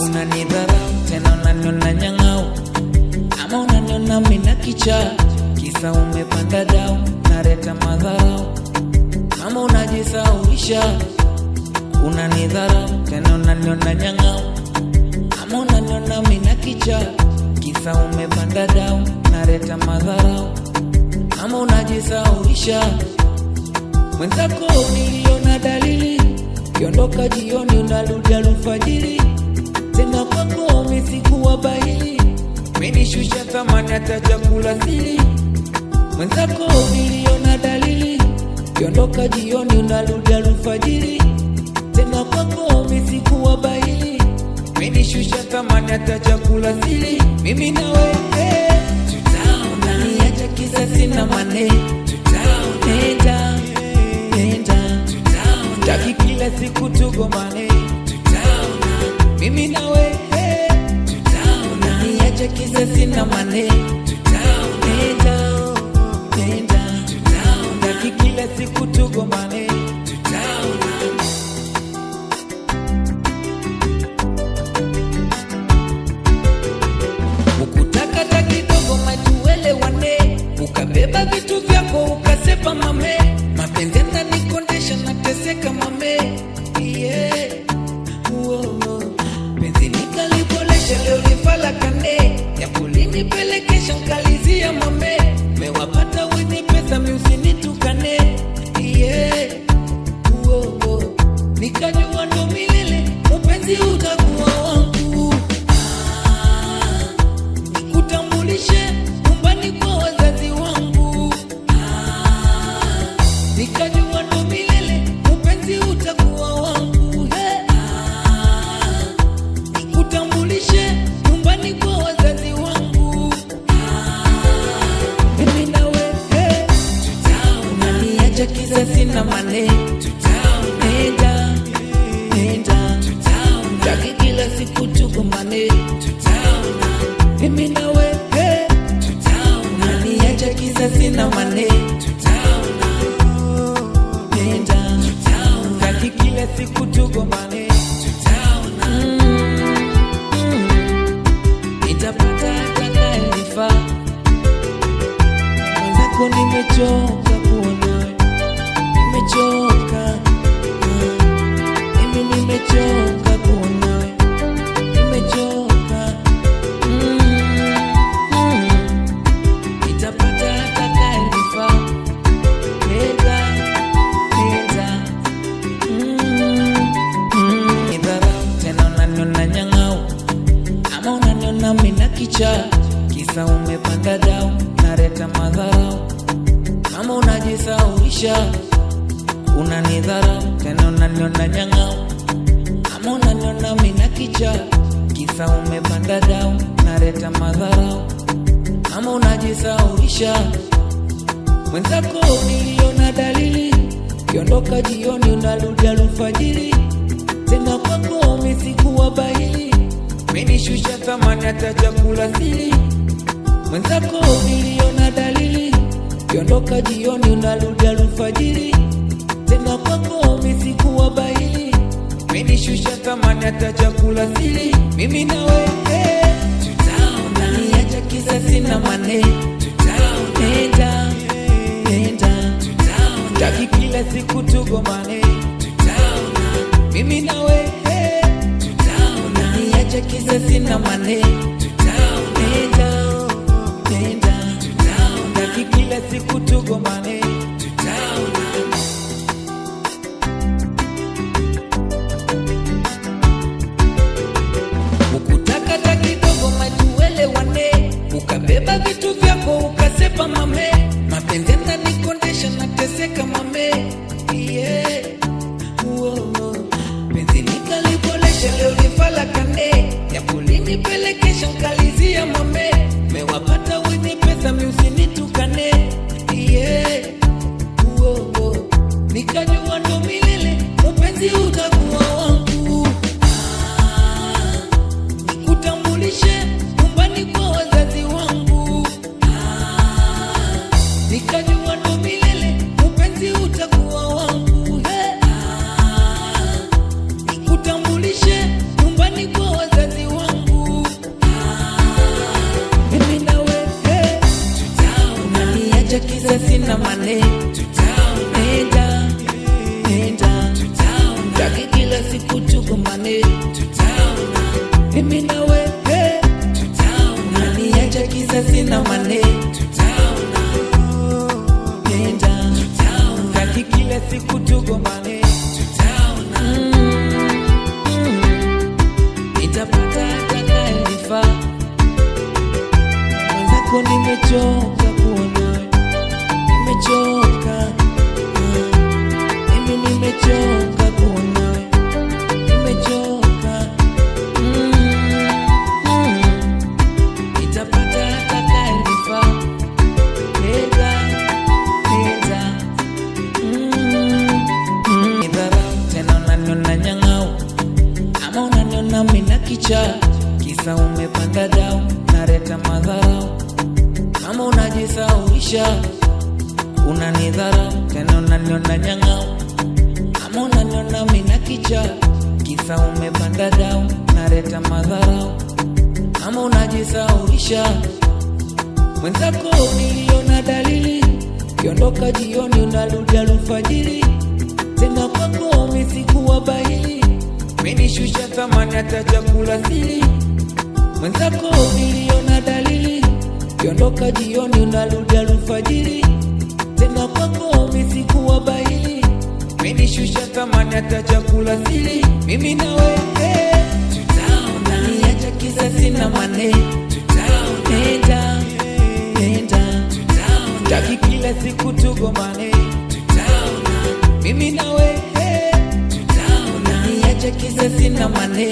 Unanidharau tena unaniona nyang'au, ama unaniona mina kicha, kisa umepanda dau, nareta madharau, ama unajisaulisha. Unanidharau tena unaniona nyang'au, ama unaniona mina kicha, kisa umepanda dau, nareta madharau, ama unajisaulisha. Mwenzako niliona dalili, kiondoka jioni unarudi alfajiri, tena kwako umesikuwa bahili, menishusha thamani hata chakula sili. Mwenzako niliona dalili, kiondoka jioni unarudi alfajiri, tena kwako umesikuwa bahili, menishusha thamani hata chakula sili. Mimi na wewe tutaona, niacha kisa sina mane, tutaona taki kila siku tugombane, tutaona. Mimi na wewe tutaona, niache kisa sina mane, tutaona. Taki kila siku tugombane, tutaona. Ukutaka taki dogo matuelewane, ukabeba vitu vyako ukasepa mame, mapenzi yananikondesha nateseka mame, yeah. Penzi nikalibolesha leo lifala kane, ya kulini pelekesha mkalizia mame, mewapata wenye pesa miusinitukane, yeah. Nikajua ndo milele upenzi utakuwa wangu, nikutambulishe nyumbani kwa wazazi wangu, nikajua ndo milele upenzi utakuwa wangu, nikutambulishe nyumbani kwa wazazi wangu. Mimi na wewe tutaona, niacha kisa sina mane, tutaona. Taki kila siku tugombane, tutaona. Mimi na wewe tutaona, niacha kisa sina mane, tutaona. Taki kila siku tugombane, tutaona. Nitapata atakayenifaa, mwenzako nimechoka kuona, nimechoka. Mimi nimechoka kuona, nimechoka. Nitapata atakayenifaa, nenda. Nidharau tena unaniona nyang'au, ama unaniona mina kicha, kisa umepanda dau, nareta madharau, ama unajisaulisha. Unanidharau tena unaniona nyang'au, ama unaniona mina kicha, kisa umepanda dau, nareta madharau, ama unajisaulisha. Mwenzako niliona dalili, kiondoka jioni unarudi alfajiri, tena kwako umesikuwa bahili, menishusha thamani hata chakula sili. Mwenzako niliona dalili, kiondoka jioni unarudi alfajiri, tena kwako umesikuwa bahili, menishusha thamani hata chakula sili. Mimi na wewe tutaona, niacha kisa sina mane, tutaona. Taki kila siku tugombane, tutaona. Mimi na wewe tutaona, niacha kisa sina mane, tutaona. Taki kila siku tugombane, tutaona. Ukutaka taki dogo matuelewane, ukabeba vitu vyako ukasepa mame, mapenzi yananikondesha nateseka mame, yeah. Penzi nikalibolesha leo lifala kane, ya kulini pelekesha mkalizia mame, mewapata wenye pesa miusinitukane, yeah. Nikajua ndo milele upenzi utakuwa wangu, nikutambulishe nyumbani kwa wazazi wangu, kisa sina mane, tutaona. Nenda, tutaona. Taki kila siku tugombane, tutaona. Mimi na wewe, tutaona. Niacha kisa sina mane, tutaona. Nenda, tutaona. Taki kila siku tugombane, tutaona. Nitapata atakayenifaa. Mwenzako nimechoka kuona, nimechoka. Mimi nimechoka kuona, nimechoka. Nitapata atakayenifaa. Nenda. Nidharau tena unaniona nyang'au, ama unaniona mina kicha, kisa umepanda dau, nareta madharau. Kama unajisawisha, unanidharau tena unaniona nyang'au, ama unaniona mina kicha, kisa umepanda dau, nareta madharau. Kama unajisawisha, mwenzako niliona dalili, kiondoka jioni unarudi alfajiri, tena kwako mimi sikuwa bahili, umenishusha thamani hata chakula sili. Mwenzako niliona dalili, kiondoka jioni unarudi alfajiri, tena kwako mimi sikuwa bahili, umenishusha thamani hata chakula sili. Mimi na wewe tutaona, niacha kisa sina mane, tutaona. Nenda, tutaona. Taki kila siku tugombane, tutaona. Mimi na wewe tutaona, niacha kisa sina mane,